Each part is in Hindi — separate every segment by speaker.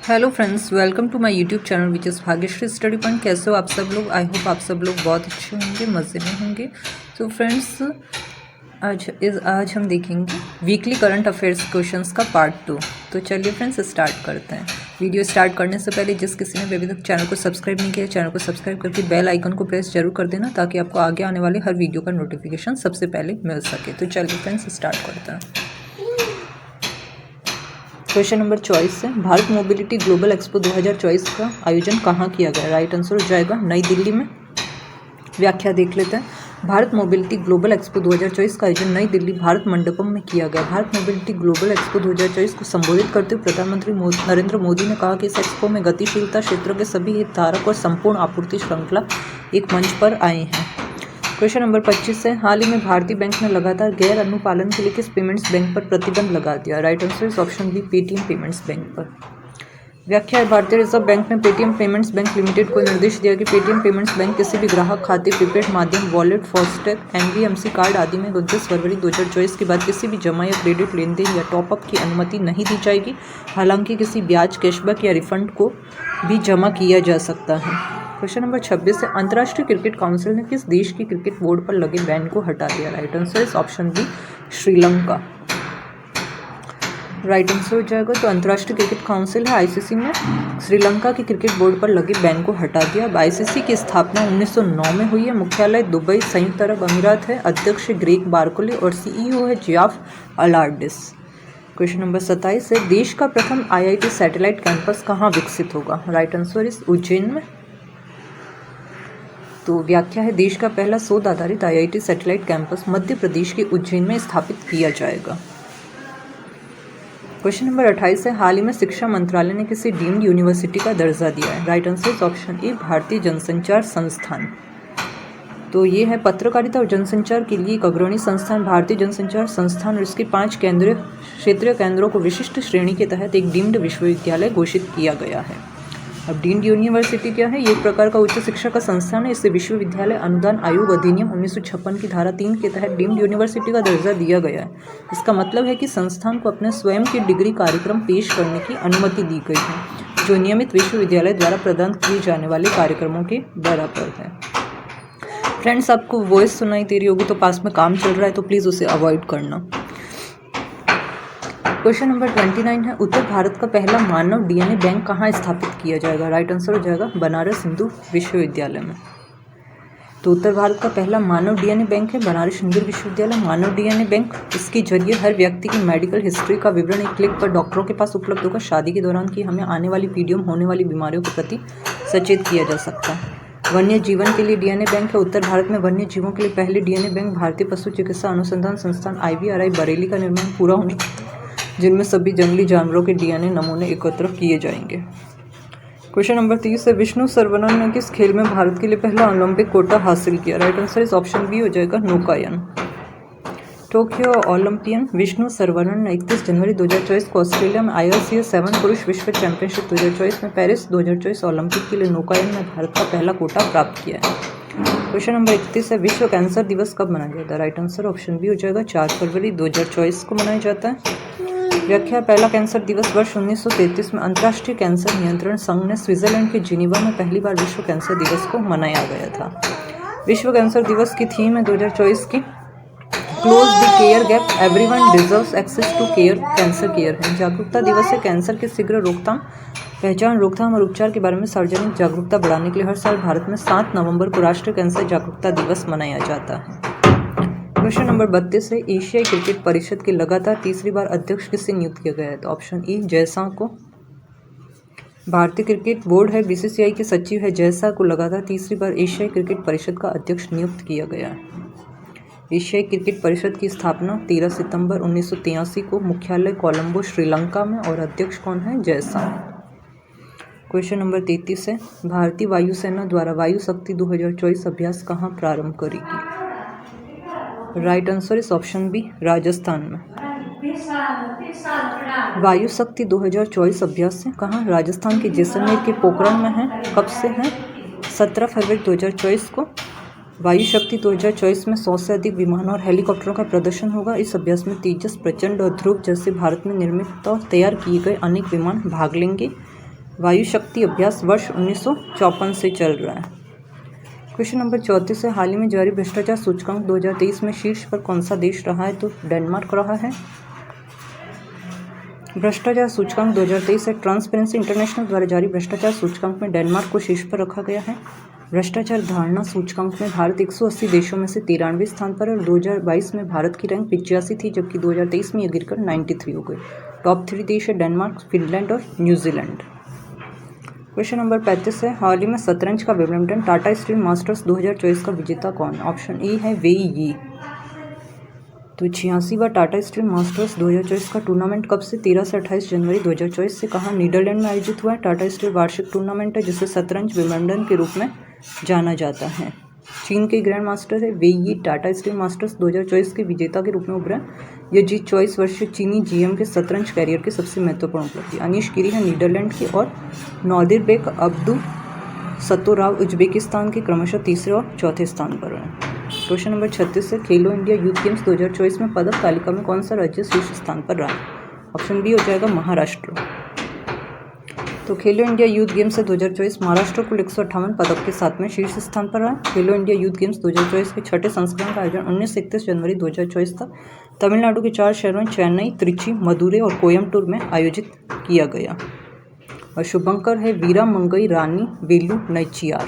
Speaker 1: Hello friends, welcome to my YouTube channel which is Bhagyashree study point. कैसे हो आप सब लोग? आई होप आप सब लोग बहुत अच्छे होंगे, मज़े में होंगे। तो फ्रेंड्स, आज हम देखेंगे वीकली करंट अफेयर्स क्वेश्चंस का पार्ट 2। तो चलिए फ्रेंड्स स्टार्ट करते हैं। वीडियो स्टार्ट करने से पहले जिस किसी ने अभी तक चैनल को सब्सक्राइब नहीं किया, चैनल को सब्सक्राइब करके बेल आइकन को प्रेस जरूर कर देना ताकि आपको आगे आने वाले हर वीडियो का नोटिफिकेशन सबसे पहले मिल सके। तो चलिए फ्रेंड्स स्टार्ट करते हैं। क्वेश्चन नंबर 24 है, भारत मोबिलिटी ग्लोबल एक्सपो 2024 का आयोजन कहाँ किया गया? राइट आंसर हो जाएगा नई दिल्ली में। व्याख्या देख लेते हैं। भारत मोबिलिटी ग्लोबल एक्सपो 2024 का आयोजन नई दिल्ली भारत मंडपम में किया गया। भारत मोबिलिटी ग्लोबल एक्सपो 2024 को संबोधित करते हुए प्रधानमंत्री नरेंद्र मोदी ने कहा कि इस एक्सपो में गतिशीलता क्षेत्रों के सभी हितधारक और संपूर्ण आपूर्ति श्रृंखला एक मंच पर आए हैं। क्वेश्चन नंबर 25 है, हाल ही में भारतीय बैंक ने लगातार गैर अनुपालन के लिए किस पेमेंट्स बैंक पर प्रतिबंध लगा दिया? Right answer is option B, Paytm payments bank पर। व्याख्या है, भारतीय रिजर्व बैंक ने पेटीएम पेमेंट्स बैंक लिमिटेड को निर्देश दिया कि पेटीएम पेमेंट्स बैंक किसी भी ग्राहक खाते, प्रीपेड माध्यम, वॉलेट, फास्टैग, एनवीएमसी कार्ड आदि में 29 फरवरी 2024 के बाद किसी भी जमा या क्रेडिट लेन देन या टॉपअप की अनुमति नहीं दी जाएगी। हालांकि किसी ब्याज, कैशबैक या रिफंड को भी जमा किया जा सकता है। क्वेश्चन नंबर 26 है, अंतर्राष्ट्रीय क्रिकेट काउंसिल ने किस देश की क्रिकेट बोर्ड पर लगे बैन को हटा दिया? Right answer is option B, Sri Lanka. Right answer हो जाएगा। तो अंतर्राष्ट्रीय क्रिकेट काउंसिल है आईसीसी ने श्रीलंका की क्रिकेट बोर्ड पर लगे बैन को हटा दिया। अब आईसीसी की स्थापना 1909 में हुई है। मुख्यालय दुबई, संयुक्त अरब अमीरात है। अध्यक्ष ग्रेग बार्कोले और सीईओ है जियाफ अलार्डिस। क्वेश्चन नंबर 27 है, देश का प्रथम आईआईटी सैटेलाइट कैंपस कहाँ विकसित होगा? राइट आंसर इज उज्जैन में। तो व्याख्या है, देश का पहला शोध आधारित IIT satellite campus Madhya Pradesh के उज्जैन में स्थापित किया जाएगा। क्वेश्चन नंबर 28 है, हाल ही में शिक्षा मंत्रालय ने किसी डीम्ड यूनिवर्सिटी का दर्जा दिया है? Right answer is option A, भारतीय जनसंचार संस्थान। तो ये है पत्रकारिता और जनसंचार के लिए एक अग्रणी संस्थान भारतीय जनसंचार संस्थान और इसके 5 क्षेत्रीय केंद्रों को विशिष्ट श्रेणी के तहत एक डीम्ड विश्वविद्यालय घोषित किया गया है। अब डीम्ड यूनिवर्सिटी क्या है? ये एक प्रकार का उच्च शिक्षा का संस्थान है। इससे विश्वविद्यालय अनुदान आयोग अधिनियम 1956 की धारा 3 के तहत डीम्ड यूनिवर्सिटी का दर्जा दिया गया है। इसका मतलब है कि संस्थान को अपने स्वयं के डिग्री कार्यक्रम पेश करने की अनुमति दी गई है, जो नियमित विश्वविद्यालय द्वारा प्रदान किए जाने वाले कार्यक्रमों के बराबर है। फ्रेंड्स, आपको वॉइस सुनाई दे रही होगी तो पास में काम चल रहा है, तो प्लीज़ उसे अवॉइड करना। क्वेश्चन नंबर 29 है, उत्तर भारत का पहला मानव डीएनए बैंक कहाँ स्थापित किया जाएगा? राइट आंसर हो जाएगा बनारस हिंदू विश्वविद्यालय में। तो उत्तर भारत का पहला मानव डीएनए बैंक है बनारस हिंदू विश्वविद्यालय। मानव डीएनए बैंक, इसके जरिए हर व्यक्ति की मेडिकल हिस्ट्री का विवरण एक क्लिक पर डॉक्टरों के पास उपलब्ध होगा। शादी के दौरान की हमें आने वाली पीढ़ियों में होने वाली बीमारियों के प्रति सचेत किया जा सकता है। वन्य जीवन के लिए डीएनए बैंक है। उत्तर भारत में वन्य जीवों के लिए पहले डीएनए बैंक भारतीय पशु चिकित्सा अनुसंधान संस्थान IVRI बरेली का निर्माण पूरा होने, जिनमें सभी जंगली जानवरों के डीएनए नमूने एकत्र किए जाएंगे। क्वेश्चन नंबर 30 है, विष्णु सरवनन ने किस खेल में भारत के लिए पहला ओलंपिक कोटा हासिल किया? Right answer is option B हो जाएगा, नौकायन। टोक्यो ओलंपियन विष्णु सरवनन ने 31 जनवरी 2024 को ऑस्ट्रेलिया में IRCS 7 पुरुष विश्व चैंपियनशिप 2024 में पेरिस 2024 ओलंपिक के लिए नौकायन में भारत का पहला कोटा प्राप्त किया है। क्वेश्चन नंबर 31 है, विश्व कैंसर दिवस कब मनाया जाता है? राइट आंसर ऑप्शन बी हो जाएगा, 4 फरवरी 2024 को मनाया जाता है। व्याख्या, पहला कैंसर दिवस वर्ष 1933 में अंतर्राष्ट्रीय कैंसर नियंत्रण संघ ने स्विट्जरलैंड के जिनीवा में पहली बार विश्व कैंसर दिवस को मनाया गया था। विश्व कैंसर दिवस की थीम है 2024 की close the care gap, everyone deserves access to care, cancer care है। जागरूकता दिवस है कैंसर के शीघ्र रोकथाम, पहचान, रोकथाम और उपचार के बारे में सार्वजनिक जागरूकता बढ़ाने के लिए हर साल भारत में 7 नवंबर को राष्ट्रीय कैंसर जागरूकता दिवस मनाया जाता है। क्वेश्चन नंबर 32 है, एशियाई क्रिकेट परिषद के लगातार तीसरी बार अध्यक्ष किससे नियुक्त किया गया है? तो ऑप्शन ए, जयशाह को। भारतीय क्रिकेट बोर्ड है BCCI के सचिव है जयशाह को लगातार तीसरी बार एशियाई क्रिकेट परिषद का अध्यक्ष नियुक्त किया गया है। एशियाई क्रिकेट परिषद की स्थापना 13 सितंबर 1983 को मुख्यालय कोलंबो, श्रीलंका में, और अध्यक्ष कौन है? जयशाह। क्वेश्चन नंबर 33 है, भारतीय वायुसेना द्वारा वायु शक्ति 2024 अभ्यास कहाँ प्रारंभ करेगी? राइट आंसर इस ऑप्शन बी, राजस्थान में। वायु शक्ति 2024 अभ्यास से कहाँ? राजस्थान के जैसलमेर के पोखरण में है। कब से है? 17 फरवरी 2024 को। वायु शक्ति 2024 में 100 से अधिक विमानों और हेलीकॉप्टरों का प्रदर्शन होगा। इस अभ्यास में तेजस, प्रचंड और ध्रुव जैसे भारत में निर्मित और तैयार किए गए अनेक विमान भाग लेंगे। वायु शक्ति अभ्यास वर्ष 1954 से चल रहा है। क्वेश्चन नंबर 34 है, हाल ही में जारी भ्रष्टाचार सूचकांक 2023 में शीर्ष पर कौन सा देश रहा है? तो डेनमार्क रहा है। भ्रष्टाचार सूचकांक 2023 है, ट्रांसपेरेंसी इंटरनेशनल द्वारा जारी भ्रष्टाचार सूचकांक में डेनमार्क को शीर्ष पर रखा गया है। भ्रष्टाचार धारणा सूचकांक में भारत 180 देशों में से 93वें स्थान पर है और 2022 में भारत की रैंक 85 थी, जबकि 2023 में यह गिरकर 93 हो गई। टॉप 3 देश है डेनमार्क, फिनलैंड और न्यूजीलैंड। क्वेश्चन नंबर 35 है, हाल ही में शतरंज का विंबलडन टाटा स्टील मास्टर्स 2024 का विजेता कौन? ऑप्शन ए है वेई यी। तो 86वां टाटा स्टील मास्टर्स 2024 का टूर्नामेंट कब से 13 से 28 जनवरी 2024 से कहाँ? नीदरलैंड में आयोजित हुआ है। टाटा स्टील वार्षिक टूर्नामेंट है जिसे शतरंज विंबलडन के रूप में जाना जाता है। चीन के ग्रैंड मास्टर है वेई यी टाटा स्टील मास्टर्स 2024 के विजेता के रूप में उभरा। यह जीत 24 वर्षीय चीनी जीएम के शतरंज कैरियर की सबसे महत्वपूर्ण उपलब्धि। अनीश गिरी है नीदरलैंड की और नौदिरबेक अब्दू सतोराव उज्बेकिस्तान के क्रमशः तीसरे और चौथे स्थान पर हैं। क्वेश्चन नंबर 36 है, खेलो इंडिया यूथ गेम्स 2024 में पदक तालिका में कौन सा राज्य शीर्ष स्थान पर रहा? ऑप्शन बी हो जाएगा महाराष्ट्र। तो खेलो इंडिया यूथ गेम्स से 2024 महाराष्ट्र कुल 158 पदक के साथ में शीर्ष स्थान पर रहा। खेलो इंडिया यूथ गेम्स 2024 के छठे संस्करण का आयोजन 19 से 31 जनवरी 2024 तक तमिलनाडु के 4 शहरों चेन्नई, त्रिची, मदुरै और कोयम्बटूर में आयोजित किया गया। और शुभंकर है वीरा मंगई रानी वेलू नैचियार।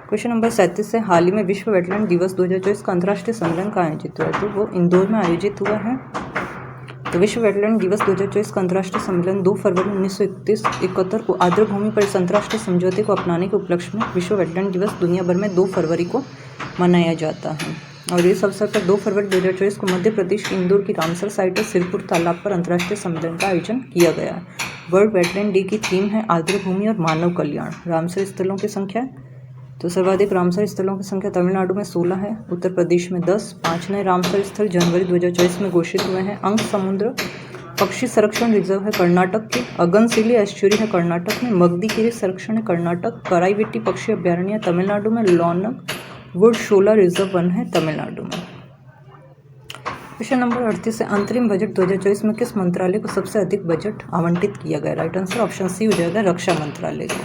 Speaker 1: क्वेश्चन नंबर 37 है, हाल ही में विश्व वेटलैंड दिवस 2024 का अंतर्राष्ट्रीय सम्मेलन कहाँ आयोजित हुआ है? तो वो इंदौर में आयोजित हुआ है। तो विश्व वेटलैंड दिवस 2024 का अंतर्राष्ट्रीय सम्मेलन 2 फरवरी 1971 को आर्द्रभूमि पर इस अंतर्राष्ट्रीय समझौते को अपनाने के उपलक्ष्य में विश्व वेटलैंड दिवस दुनिया भर में 2 फरवरी को मनाया जाता है। और इस अवसर पर 2 फरवरी 2024 को मध्य प्रदेश के इंदौर की रामसर साइट और सिरपुर तालाब पर अंतर्राष्ट्रीय सम्मेलन का आयोजन किया गया है। वर्ल्ड वेटलैंड डे की थीम है आर्द्रभूमि और मानव कल्याण। रामसर स्थलों की संख्या, तो सर्वाधिक रामसर स्थलों की संख्या तमिलनाडु में 16 है, उत्तर प्रदेश में 10। 5 नए रामसर स्थल जनवरी 2024 में घोषित हुए हैं। अंक समुद्र पक्षी संरक्षण रिजर्व है कर्नाटक के, अगनसिली एस्चुरी है कर्नाटक में, मगदीकेरी संरक्षण है कर्नाटक, कराईवेट्टी पक्षी अभ्यारण्य तमिलनाडु में, लॉनक वुड शोला रिजर्व वन है तमिलनाडु में। क्वेश्चन नंबर 38 है, अंतरिम बजट 2024 में किस मंत्रालय को सबसे अधिक बजट आवंटित किया गया? राइट आंसर ऑप्शन सी हो जाएगा रक्षा मंत्रालय को।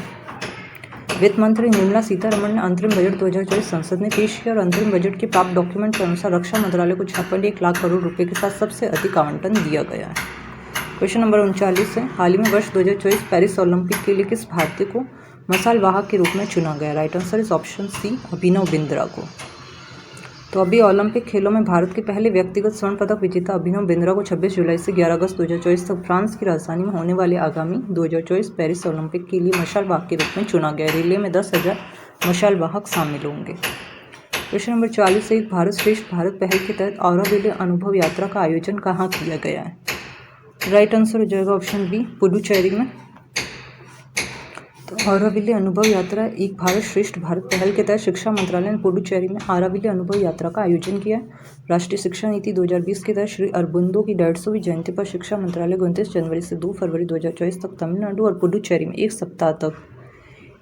Speaker 1: वित्त मंत्री निर्मला सीतारमण ने अंतरिम बजट 2024 संसद में पेश किया और अंतरिम बजट के प्राप्त डॉक्यूमेंट के अनुसार रक्षा मंत्रालय को 56 लाख करोड़ रुपए के साथ सबसे अधिक आवंटन दिया गया है। क्वेश्चन नंबर 39 है, हाल ही में वर्ष 2024 पेरिस ओलंपिक के लिए किस भारतीय को मशाल वाहक के रूप में चुना गया? Right answer is option C Abhinav Bindra को। तो अभी ओलंपिक खेलों में भारत के पहले व्यक्तिगत स्वर्ण पदक विजेता अभिनव बिंद्रा को 26 जुलाई से 11 अगस्त 2024 तक फ्रांस की राजधानी में होने वाले आगामी 2024 पेरिस ओलंपिक के लिए मशाल वाहक के रूप में चुना गया। रिले में 10,000 मशाल वाहक शामिल होंगे। क्वेश्चन नंबर 40 से भारत श्रेष्ठ भारत पहल के तहत औराविले अनुभव यात्रा का आयोजन कहाँ किया गया है? राइट आंसर हो जाएगा ऑप्शन बी पुडुचेरी में। तो औराविले अनुभव यात्रा एक भारत श्रेष्ठ भारत पहल के तहत शिक्षा मंत्रालय ने पुडुचेरी में औराविले अनुभव यात्रा का आयोजन किया है। राष्ट्रीय शिक्षा नीति 2020 के तहत श्री अरबिंदो की 150वीं जयंती पर शिक्षा मंत्रालय 29 जनवरी से 2 फरवरी 2024 तक तमिलनाडु और पुडुचेरी में 1 सप्ताह तक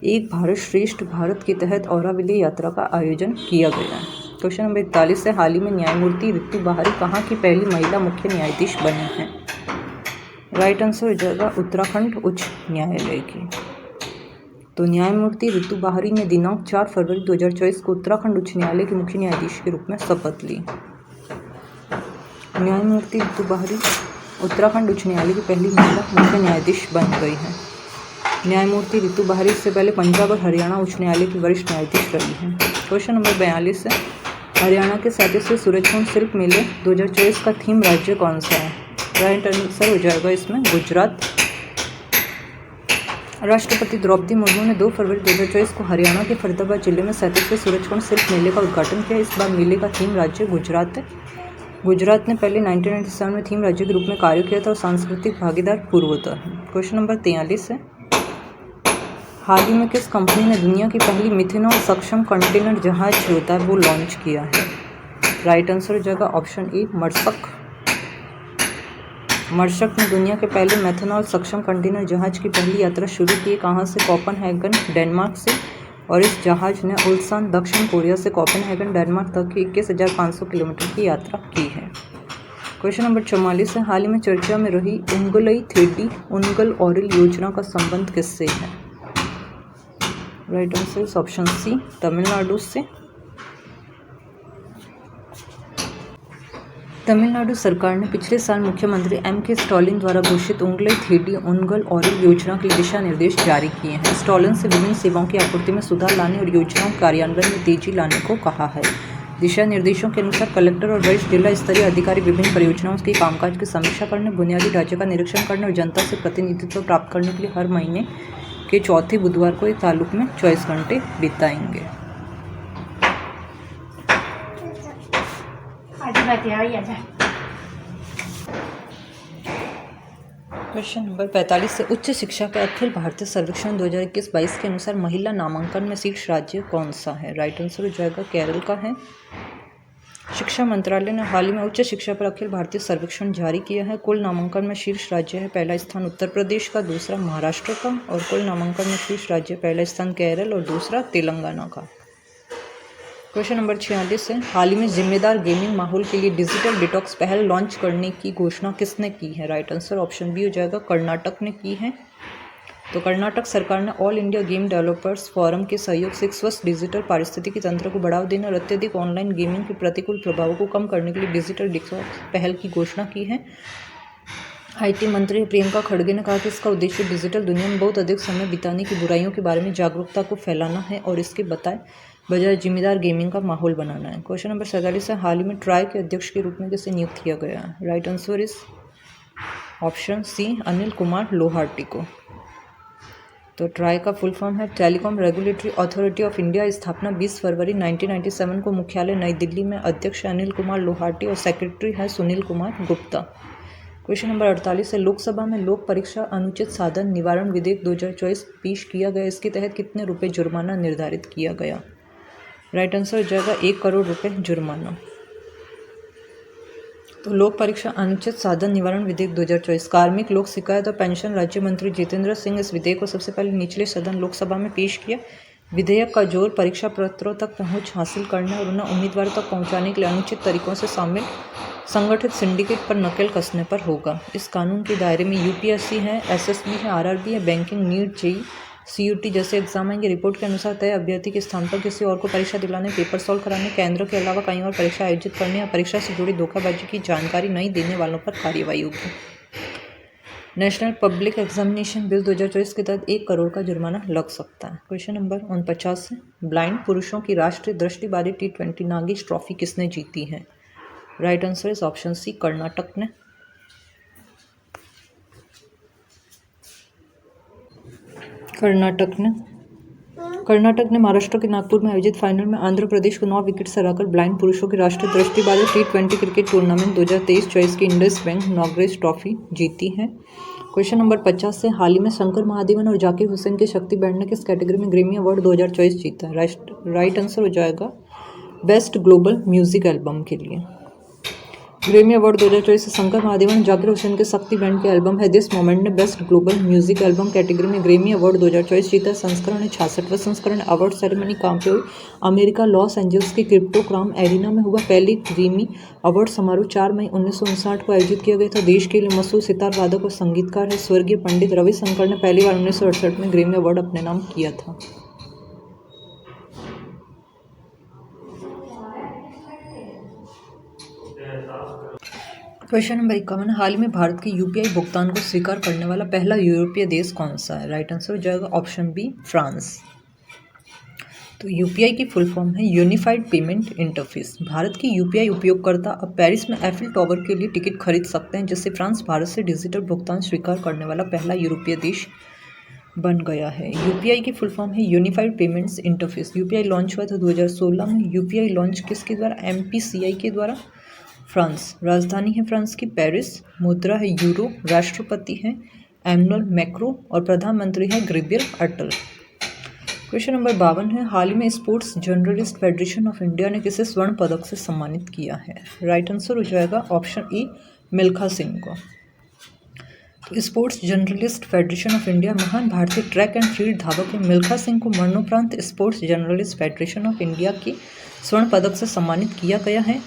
Speaker 1: एक भारत श्रेष्ठ भारत के तहत औराविले यात्रा का आयोजन किया गया है। क्वेश्चन नंबर 41 है, हाल ही में न्यायमूर्ति ऋतु बहारी कहाँ की पहली महिला मुख्य न्यायाधीश बनी हैं? राइट आंसर हो जाएगा उत्तराखंड उच्च न्यायालय की। तो न्यायमूर्ति ऋतु बहारी ने दिनांक 4 फरवरी 2024 को उत्तराखंड उच्च न्यायालय के मुख्य न्यायाधीश के रूप में शपथ ली। न्यायमूर्ति ऋतु बहारी उत्तराखंड उच्च न्यायालय की पहली महिला मुख्य न्यायाधीश बन गई हैं। न्यायमूर्ति ऋतु बहारी इससे पहले पंजाब और हरियाणा उच्च न्यायालय की वरिष्ठ न्यायाधीश रही हैं। क्वेश्चन नंबर 42 है, हरियाणा के 37वें सूरजकुंड शिल्प मेले 2024 का थीम राज्य कौन सा है? राइट आंसर हो जाएगा इसमें गुजरात। राष्ट्रपति द्रौपदी मुर्मू ने 2 फरवरी 2024 को हरियाणा के फरीदाबाद जिले में 37वें सूरजकुंड शिल्प मेले का उद्घाटन किया। इस बार मेले का थीम राज्य गुजरात है। गुजरात ने पहले 1997 में थीम राज्य के रूप में कार्य किया था और सांस्कृतिक भागीदार पूर्वोत्तर है। क्वेश्चन नंबर 43 है, हाल ही में किस कंपनी ने दुनिया की पहली मिथेनॉल सक्षम कंटेनर जहाज जो होता है वो लॉन्च किया है? राइट आंसर हो जाएगा ऑप्शन ए मर्सक। मर्सक ने दुनिया के पहले मेथनॉल सक्षम कंटेनर जहाज की पहली यात्रा शुरू की। कहाँ से? कोपेनहेगन डेनमार्क से। और इस जहाज ने उल्सान दक्षिण कोरिया से कोपेनहेगन डेनमार्क तक की 21,500 किलोमीटर की यात्रा की है। क्वेश्चन नंबर 44 है, हाल ही में चर्चा में रही उंगलई थेडी उनगल ऑरिल योजना का संबंध किससे है? Right answer is option C, Tamil Nadu से। तमिलनाडु सरकार ने पिछले साल मुख्यमंत्री M.K. स्टालिन द्वारा घोषित उंगलई थेडी उनगल ऑरिल योजना के लिए दिशा निर्देश जारी किए हैं। स्टालिन से विभिन्न सेवाओं की आपूर्ति में सुधार लाने और योजनाओं के कार्यान्वयन में तेजी लाने को कहा है। दिशा निर्देशों के अनुसार कलेक्टर और वरिष्ठ जिला स्तरीय अधिकारी विभिन्न परियोजनाओं के कामकाज की समीक्षा करने, बुनियादी ढांचे का निरीक्षण करने और जनता से प्रतिनिधित्व प्राप्त करने के लिए हर महीने के चौथे बुधवार को एक ताल्लुक में 24 घंटे बिताएंगे। क्वेश्चन नंबर 45 से उच्च शिक्षा के अखिल भारतीय सर्वेक्षण 2021-22 के अनुसार महिला नामांकन में शीर्ष राज्य कौन सा है? राइट आंसर हो जाएगा केरल का है। शिक्षा मंत्रालय ने हाल ही में उच्च शिक्षा पर अखिल भारतीय सर्वेक्षण जारी किया है। कुल नामांकन में शीर्ष राज्य है पहला स्थान उत्तर प्रदेश का, दूसरा महाराष्ट्र का, और कुल नामांकन में शीर्ष राज्य पहला स्थान केरल और दूसरा तेलंगाना का। क्वेश्चन नंबर 46 है, हाल ही में जिम्मेदार गेमिंग माहौल के लिए डिजिटल डिटॉक्स पहल लॉन्च करने की घोषणा किसने की है? राइट आंसर ऑप्शन बी हो जाएगा, कर्नाटक ने की है। तो कर्नाटक सरकार ने all India game developers forum के सहयोग से एक स्वस्थ डिजिटल पारिस्थितिकी तंत्र को बढ़ावा देने और अत्यधिक ऑनलाइन गेमिंग के प्रतिकूल प्रभावों को कम करने के लिए डिजिटल डिटॉक्स पहल की घोषणा की है। IT मंत्री प्रियंका खड़गे ने कहा कि इसका उद्देश्य डिजिटल दुनिया में बहुत अधिक समय बिताने की बुराइयों के बारे में जागरूकता को फैलाना है और इसके बजाय जिम्मेदार गेमिंग का माहौल बनाना है। क्वेश्चन नंबर 47 है, हाल ही में ट्राई के अध्यक्ष के रूप में किसे नियुक्त किया गया है? Right answer is option C, Anil Kumar Lohati को। तो ट्राई का फुल फॉर्म है telecom regulatory authority of India. स्थापना 20 फरवरी 1997 को, मुख्यालय नई दिल्ली में। अध्यक्ष अनिल कुमार लोहाटी और सेक्रेटरी है सुनील कुमार गुप्ता। क्वेश्चन नंबर 48 है, लोकसभा में लोक परीक्षा अनुचित साधन निवारण विधेयक 2024 पेश किया गया। इसके तहत कितने रुपए जुर्माना निर्धारित किया गया? राइट आंसर हो जाएगा 1 करोड़ रुपए जुर्माना। तो लोक परीक्षा अनुचित साधन निवारण विधेयक 2024, कार्मिक लोक शिकायत और पेंशन राज्य मंत्री जितेंद्र सिंह इस विधेयक को सबसे पहले निचले सदन लोकसभा में पेश किया। विधेयक का जोर परीक्षा पत्रों तक पहुंच हासिल करने और उन्हें उम्मीदवारों तक पहुंचाने के लिए अनुचित तरीकों से शामिल संगठित सिंडिकेट पर नकेल कसने पर होगा। इस कानून के दायरे में UPSC है, SSB है, RRB है, बैंकिंग, नीट, JEE, CUT जैसे एग्जाम आएंगे। रिपोर्ट के अनुसार तय अभ्यर्थी के स्थान पर किसी और को परीक्षा दिलाने, पेपर सॉल्व कराने, केंद्र के अलावा कहीं और परीक्षा आयोजित करने या परीक्षा से जुड़ी धोखाबाजी की जानकारी नहीं देने वालों पर कार्रवाई होगी। नेशनल पब्लिक एग्जामिनेशन बिल 2024 के तहत 1 करोड़ का जुर्माना लग सकता है। क्वेश्चन नंबर 49 है, ब्लाइंड पुरुषों की राष्ट्रीय दृष्टिबाधित T20 नागेश ट्रॉफी किसने जीती है? Right answer is option C, Karnataka ने। कर्नाटक ने महाराष्ट्र के नागपुर में आयोजित फाइनल में आंध्र प्रदेश को 9 विकेट से हराकर ब्लाइंड पुरुषों की राष्ट्रीय दृष्टिबाधित T20 क्रिकेट टूर्नामेंट 2023-24 की इंडस बैंक नागेश ट्रॉफी जीती है। क्वेश्चन नंबर 50 से, हाल ही में शंकर महादेवन और जाकिर हुसैन की शक्ति बैंड ने किस कैटेगरी में ग्रैमी अवार्ड 2024 जीता? राइट आंसर हो जाएगा बेस्ट ग्लोबल म्यूजिक एल्बम के लिए। ग्रैमी अवार्ड 2024 से शंकर महादेवन और जाकिर हुसैन के शक्ति बैंड के एल्बम है दिस मोमेंट ने best global music album category में ग्रैमी अवार्ड 2024 जीता। संस्करण है 66वां संस्करण। अवार्ड सेरेमनी कहाँ पे हुई? अमेरिका लॉस एंजल्स के क्रिप्टोग्राम एरिना में हुआ। पहली ग्रैमी अवार्ड समारोह 4 मई 1959 को आयोजित किया गया था। देश के लिए मशहूर सितार वादक और संगीतकार है स्वर्गीय पंडित रविशंकर ने पहली बार 1968 में ग्रैमी अवार्ड अपने नाम किया था। क्वेश्चन नंबर 51, हाल ही में भारत के UPI भुगतान को स्वीकार करने वाला पहला यूरोपीय देश कौन सा है? राइट आंसर हो जाएगा ऑप्शन बी, फ्रांस। तो UPI की फुल फॉर्म है यूनिफाइड पेमेंट इंटरफेस। भारत की UPI उपयोगकर्ता अब पेरिस में एफिल टावर के लिए टिकट खरीद सकते हैं, जिससे फ्रांस भारत से डिजिटल भुगतान स्वीकार करने वाला पहला यूरोपीय देश बन गया है। UPI की फुल फॉर्म है unified payments interface. UPI launch हुआ था 2016 में। UPI लॉन्च किसके द्वारा? MPCI के द्वारा। फ्रांस, राजधानी है फ्रांस की पेरिस, मुद्रा है यूरो, राष्ट्रपति है एमनुअल मैक्रो और प्रधानमंत्री है ग्रेबियर अटल। क्वेश्चन नंबर 52 है, हाल ही में sports journalist federation of India ने किसे स्वर्ण पदक से सम्मानित किया है? राइट आंसर हो जाएगा ऑप्शन ए, मिल्खा सिंह को। तो sports journalist federation of India महान भारतीय ट्रैक एंड फील्ड धावक मिल्खा सिंह को मरणोपरांत sports journalist federation of India के स्वर्ण पदक से सम्मानित किया गया है।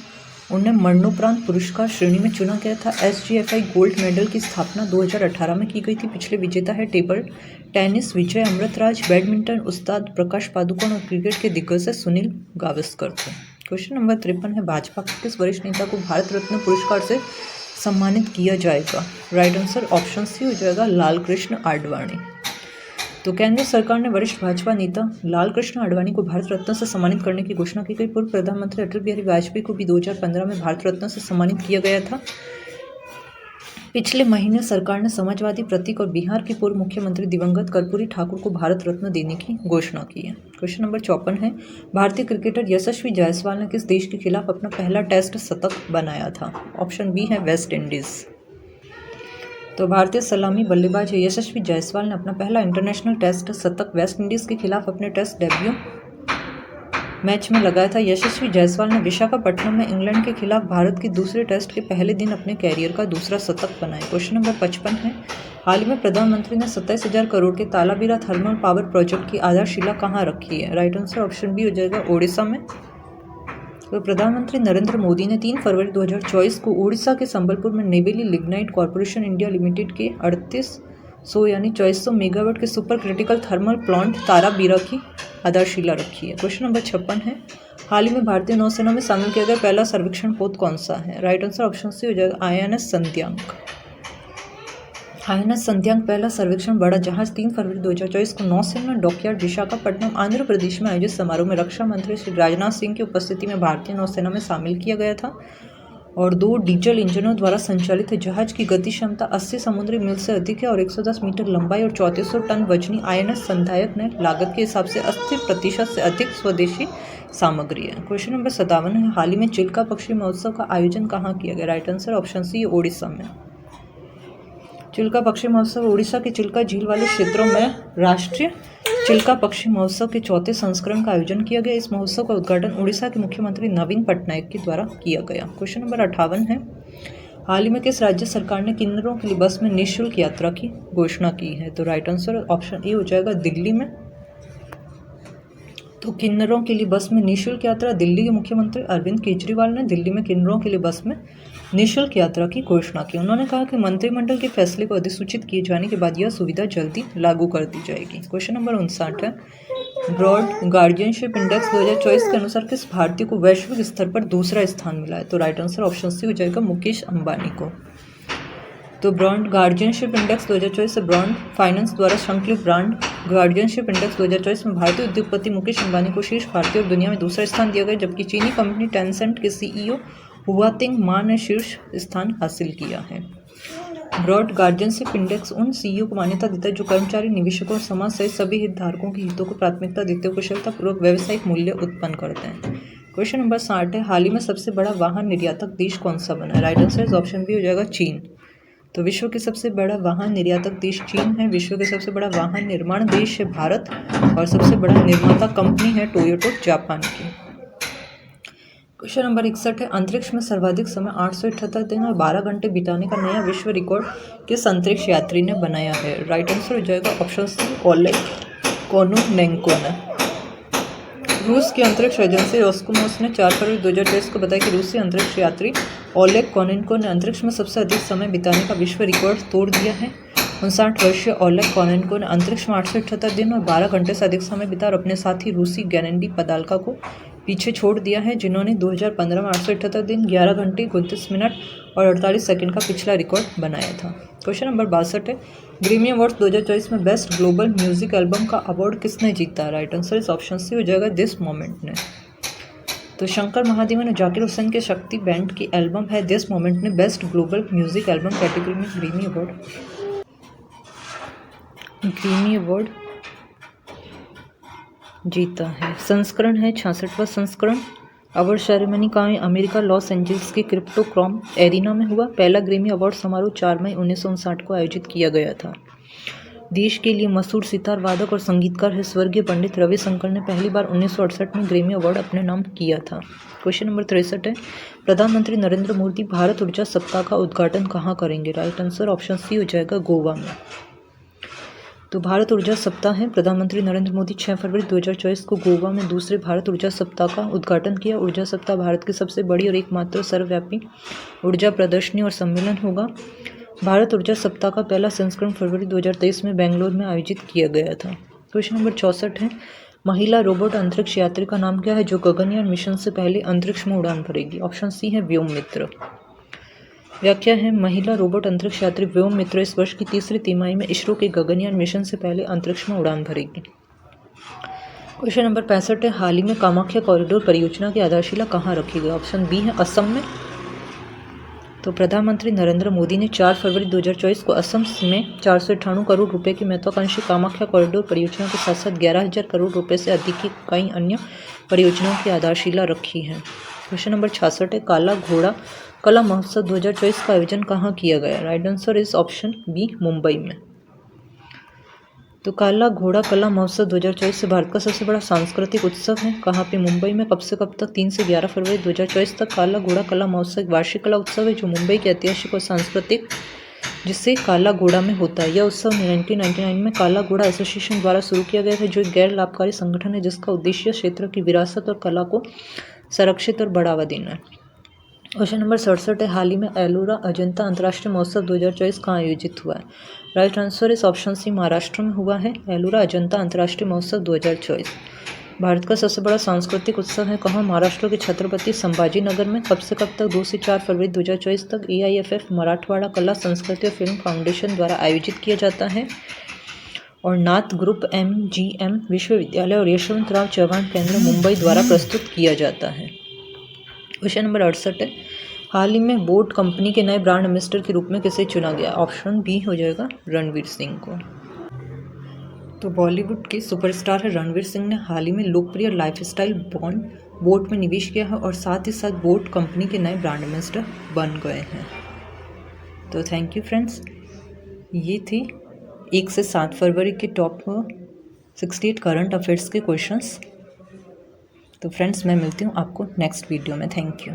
Speaker 1: उन्हें मरणोपरांत पुरस्कार श्रेणी में चुना गया था। SGFI गोल्ड मेडल की स्थापना 2018 में की गई थी। पिछले विजेता है table tennis Vijay Amritraj, badminton उस्ताद प्रकाश पादुकोण और क्रिकेट के दिग्गज सुनील गावस्कर थे। क्वेश्चन नंबर 53 है, भाजपा के किस वरिष्ठ नेता को भारत रत्न पुरस्कार से सम्मानित किया जाएगा? राइट आंसर ऑप्शन सी हो जाएगा लालकृष्ण आडवाणी। तो केंद्र सरकार ने वरिष्ठ भाजपा नेता लालकृष्ण आडवाणी को भारत रत्न से सम्मानित करने की घोषणा की गई। पूर्व प्रधानमंत्री अटल बिहारी वाजपेयी को भी 2015 में भारत रत्न से सम्मानित किया गया था। पिछले महीने सरकार ने समाजवादी प्रतीक और बिहार के पूर्व मुख्यमंत्री दिवंगत कर्पूरी ठाकुर को भारत रत्न देने की घोषणा की है। क्वेश्चन नंबर 54 है, भारतीय क्रिकेटर यशस्वी जायसवाल ने किस देश के खिलाफ अपना पहला टेस्ट शतक बनाया था? ऑप्शन बी है वेस्ट इंडीज। तो भारतीय सलामी बल्लेबाज यशस्वी जायसवाल ने अपना पहला इंटरनेशनल टेस्ट शतक वेस्ट इंडीज के खिलाफ अपने टेस्ट डेब्यू मैच में लगाया था। यशस्वी जायसवाल ने विशाखापट्टनम में इंग्लैंड के खिलाफ भारत के दूसरे टेस्ट के पहले दिन अपने कैरियर का दूसरा शतक बनाया। क्वेश्चन नंबर 55 है, हाल ही में प्रधानमंत्री ने 27,000 करोड़ के तालाबीरा थर्मल पावर प्रोजेक्ट की आधारशिला कहाँ रखी है? राइट आंसर ऑप्शन बी हो जाएगा ओडिशा में। तो प्रधानमंत्री नरेंद्र मोदी ने 3 फरवरी 2024 को उड़ीसा के संबलपुर में Neyveli lignite corporation India limited के 3800 यानी 2400 मेगावाट के सुपर क्रिटिकल थर्मल प्लांट ताराबीरा की आधारशिला रखी है। क्वेश्चन नंबर 56 है, हाल ही में भारतीय नौसेना में शामिल किया गया पहला सर्वेक्षण पोत कौन सा है? राइट आंसर ऑप्शन सी हो जाएगा INS संध्यांक। INS संध्यांक पहला सर्वेक्षण बड़ा जहाज 3 फरवरी 2024 को नौसेना डॉकयार्ड विशाखापट्टनम आंध्र प्रदेश में आयोजित समारोह में रक्षा मंत्री श्री राजनाथ सिंह की उपस्थिति में भारतीय नौसेना में शामिल किया गया था और 2 डीजल इंजनों द्वारा संचालित है। जहाज की गति क्षमता 80 समुद्री मील से अधिक है और 110 मीटर लंबाई और 3400 टन वजनी INS संधायक ने लागत के हिसाब से 80% से अधिक स्वदेशी सामग्री है। क्वेश्चन नंबर 57 है, हाल ही में चिल्का पक्षी महोत्सव का आयोजन कहाँ किया गया? Right answer option C Odisha में। चिल्का पक्षी महोत्सव उड़ीसा के चिल्का झील वाले क्षेत्रों में राष्ट्रीय चिल्का पक्षी महोत्सव के 4थे संस्करण का आयोजन किया गया। इस महोत्सव का उद्घाटन उड़ीसा के मुख्यमंत्री नवीन पटनायक के द्वारा किया गया। क्वेश्चन नंबर 58 है, हाल ही में किस राज्य सरकार ने किन्नरों के लिए बस में निःशुल्क यात्रा की घोषणा की है? तो राइट आंसर ऑप्शन ए हो जाएगा दिल्ली में। तो किन्नरों के लिए बस में निःशुल्क यात्रा, दिल्ली के मुख्यमंत्री अरविंद केजरीवाल ने दिल्ली में किन्नरों के लिए बस में निःशुल्क यात्रा की घोषणा की। उन्होंने कहा कि मंत्रिमंडल के फैसले को अधिसूचित किए जाने के बाद यह सुविधा जल्दी लागू कर दी जाएगी। क्वेश्चन नंबर 59 है, ब्रॉड गार्डियनशिप इंडेक्स 2024 के अनुसार किस भारतीय को वैश्विक स्तर पर दूसरा स्थान मिला है? तो राइट आंसर ऑप्शन सी हो जाएगा मुकेश अंबानी को। तो ब्रांड गार्डियनशिप इंडेक्स 2024 से ब्रांड फाइनेंस द्वारा संकलित ब्रांड गार्डियनशिप इंडेक्स 2024 में भारतीय उद्योगपति मुकेश अंबानी को शीर्ष भारतीय और दुनिया में दूसरा स्थान दिया गया, जबकि चीनी कंपनी टेंसेंट के CEO हुआतिंग मा ने शीर्ष स्थान हासिल किया है। ब्रॉड गार्डियनशिप इंडेक्स उन CEO को मान्यता देता है जो कर्मचारी, निवेशकों और समाज सहित सभी हितधारकों के हितों को प्राथमिकता देते हुए कुशलतापूर्वक व्यावसायिक मूल्य उत्पन्न करते हैं। क्वेश्चन नंबर 60 है, हाल ही में सबसे बड़ा वाहन निर्यातक देश कौन सा बना? राइट आंसर ऑप्शन बी हो जाएगा चीन। तो विश्व के सबसे बड़ा वाहन निर्यातक देश चीन है। विश्व के सबसे बड़ा वाहन निर्माण देश है भारत और सबसे बड़ा निर्माता कंपनी है टोयोटा जापान की। क्वेश्चन नंबर 61 है, अंतरिक्ष में सर्वाधिक समय 878 दिन और 12 घंटे बिताने का नया विश्व रिकॉर्ड किस अंतरिक्ष यात्री ने बनाया है? राइट आंसर हो जाएगा ऑप्शन सी ओलेग कोनुनेंको ने। रूस की अंतरिक्ष एजेंसी रोस्कोमोस ने 4 फरवरी 2023 को बताया कि रूसी अंतरिक्ष यात्री ओलेग कोनेंको ने अंतरिक्ष में सबसे अधिक समय बिताने का विश्व रिकॉर्ड तोड़ दिया है। 59 वर्षीय ओलेग कोनेंको ने अंतरिक्ष में 878 दिन और 12 घंटे से अधिक समय बिता और अपने साथी रूसी गेनेडी पदाल्का को पीछे छोड़ दिया है, जिन्होंने 2015 में 878 दिन 11 घंटे 29 मिनट और 48 सेकंड का पिछला रिकॉर्ड बनाया था। क्वेश्चन नंबर 62 है, ग्रैमी अवार्ड्स 2024 में बेस्ट ग्लोबल म्यूजिक एल्बम का अवार्ड किसने जीता? राइट आंसर इस ऑप्शन सी हो जाएगा दिस मोमेंट ने। तो शंकर महादेवन और जाकिर हुसैन के शक्ति बैंड की एल्बम है दिस मोमेंट ने best global music album category में ग्रैमी अवार्ड जीता है। संस्करण है 66वां संस्करण। अवार्ड सेरेमनी का अमेरिका लॉस एंजल्स के क्रिप्टोक्रॉम एरिना में हुआ। पहला ग्रैमी अवार्ड समारोह 4 मई 1959 को आयोजित किया गया था। देश के लिए मशहूर सितार वादक और संगीतकार है स्वर्गीय पंडित रविशंकर ने पहली बार 1968 में ग्रैमी अवार्ड अपने नाम किया था। क्वेश्चन नंबर 63 है, प्रधानमंत्री नरेंद्र मोदी भारत ऊर्जा सप्ताह का उद्घाटन कहाँ करेंगे? राइट आंसर ऑप्शन सी हो जाएगा गोवा में। तो भारत ऊर्जा सप्ताह है। प्रधानमंत्री नरेंद्र मोदी 6 फरवरी 2024 को गोवा में दूसरे भारत ऊर्जा सप्ताह का उद्घाटन किया। ऊर्जा सप्ताह भारत की सबसे बड़ी और एकमात्र सर्वव्यापी ऊर्जा प्रदर्शनी और सम्मेलन होगा। भारत ऊर्जा सप्ताह का पहला संस्करण फरवरी 2023 में बेंगलुरु में आयोजित किया गया था। क्वेश्चन नंबर 64 है, महिला रोबोट अंतरिक्ष यात्री का नाम क्या है जो गगनयान मिशन से पहले अंतरिक्ष में उड़ान भरेगी? ऑप्शन सी है व्योम मित्र। व्याख्या है, महिला रोबोट अंतरिक्ष यात्री व्योम मित्र इस वर्ष की तीसरी तिमाही में इसरो के गगनयान मिशन से पहले अंतरिक्ष में उड़ान भरेगी। क्वेश्चन नंबर 65 है, हाल ही में कामाख्या कॉरिडोर परियोजना की आधारशिला कहाँ रखी गई? ऑप्शन बी है असम में। तो प्रधानमंत्री नरेंद्र मोदी ने 4 फरवरी 2024 को असम में 498 करोड़ रुपए की महत्वाकांक्षी कामाख्या कॉरिडोर परियोजना के साथ साथ 11,000 करोड़ रुपए से अधिक की कई अन्य परियोजनाओं की आधारशिला रखी है। क्वेश्चन नंबर 66 है, काला घोड़ा कला महोत्सव 2024 का आयोजन कहाँ किया गया? Right answer is option B Mumbai में। तो काला घोड़ा कला महोत्सव 2024 से भारत का सबसे बड़ा सांस्कृतिक उत्सव है। कहाँ पे? मुंबई में। कब से कब तक? 3 से 11 फरवरी 2024 तक। काला घोड़ा कला महोत्सव एक वार्षिक कला उत्सव है जो मुंबई के ऐतिहासिक और सांस्कृतिक जिससे काला घोड़ा में होता है। यह उत्सव 1999 में काला घोड़ा एसोसिएशन द्वारा शुरू किया गया था जो एक गैर लाभकारी संगठन है जिसका उद्देश्य क्षेत्र की विरासत और कला को संरक्षित और बढ़ावा देना है। क्वेश्चन नंबर 67 है, हाल ही में एलोरा अजंता अंतर्राष्ट्रीय महोत्सव 2024 कहाँ आयोजित हुआ है? राइट आंसर इस ऑप्शन सी महाराष्ट्र में हुआ है। एलोरा अजंता अंतर्राष्ट्रीय महोत्सव 2024 भारत का सबसे बड़ा सांस्कृतिक उत्सव है। कहाँ? महाराष्ट्र के छत्रपति संभाजी नगर में। कब से कब तक? 2 से 4 फरवरी 2024 तक। AIFF मराठवाड़ा कला संस्कृति और फिल्म फाउंडेशन द्वारा आयोजित किया जाता है और नाथ ग्रुप MGM विश्वविद्यालय और यशवंतराव चव्हाण केंद्र मुंबई द्वारा प्रस्तुत किया जाता है। क्वेश्चन नंबर 68 है, हाल ही में बोट कंपनी के नए ब्रांड एम्बेसडर के रूप में किसे चुना गया? ऑप्शन बी हो जाएगा रणवीर सिंह को। तो बॉलीवुड के सुपरस्टार है रणवीर सिंह ने हाल ही में लोकप्रिय लाइफस्टाइल ब्रांड बोट में निवेश किया है और साथ ही साथ बोट कंपनी के नए ब्रांड एम्बेसडर बन गए हैं। तो थैंक यू फ्रेंड्स, ये थी 1 से 7 फरवरी के टॉप 68 करंट अफेयर्स के क्वेश्चंस। तो फ्रेंड्स मैं मिलती हूँ आपको नेक्स्ट वीडियो में। Thank you.